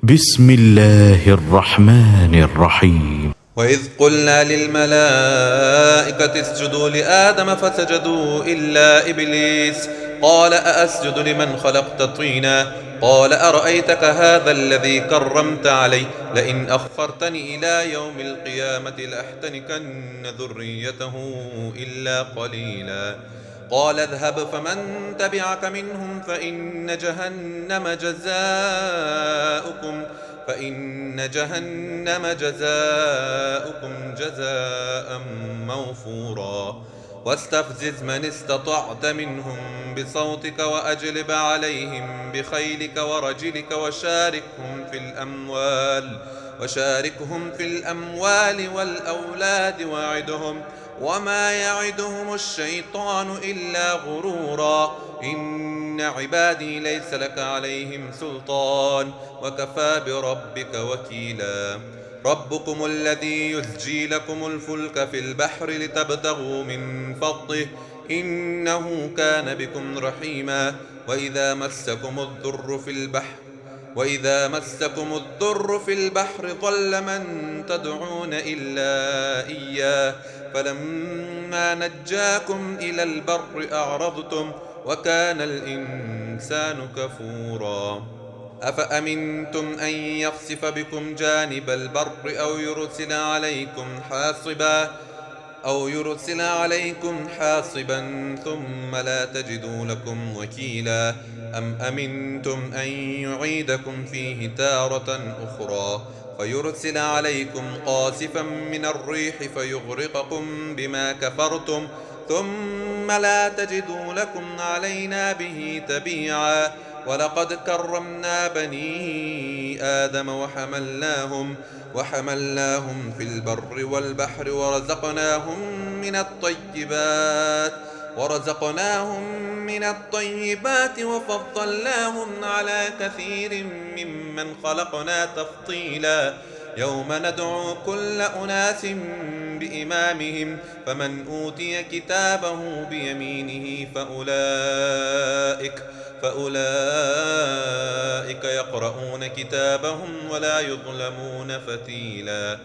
بسم الله الرحمن الرحيم. وإذ قلنا للملائكة اسجدوا لآدم فسجدوا إلا إبليس قال أأسجد لمن خلقت طينا قال أرأيتك هذا الذي كرمت علي لئن أخرتني إلى يوم القيامة لأحتنكن ذريته إلا قليلا قال اذهب فمن تبعك منهم فإن جهنم جزاؤكم جزاء موفورا واستفزز من استطعت منهم بصوتك وأجلب عليهم بخيلك ورجلك وشاركهم في الأموال والأولاد وعدهم وما يعدهم الشيطان إلا غرورا إن عبادي ليس لك عليهم سلطان وكفى بربك وكيلا ربكم الذي يزجي لكم الفلك في البحر لتبتغوا من فضله إنه كان بكم رحيما وإذا مسكم الضر في البحر ضل من تدعون إلا إياه فلما نجاكم إلى البر أعرضتم وكان الإنسان كفورا أفأمنتم أن يخسف بكم جانب البر أو يرسل عليكم حاصبا ثم لا تجدوا لكم وكيلا أم أمنتم أن يعيدكم فيه تارة أخرى فيرسل عليكم قاصفا من الريح فيغرقكم بما كفرتم ثم لا تجدوا لكم علينا به تبيعا ولقد كرمنا بني آدم وحملناهم في البر والبحر ورزقناهم من الطيبات وفضلناهم على كثير ممن خلقنا تفضيلا يوم ندعو كل أناس بإمامهم فمن أوتي كتابه بيمينه فأولئك يقرؤون كتابهم ولا يظلمون فتيلا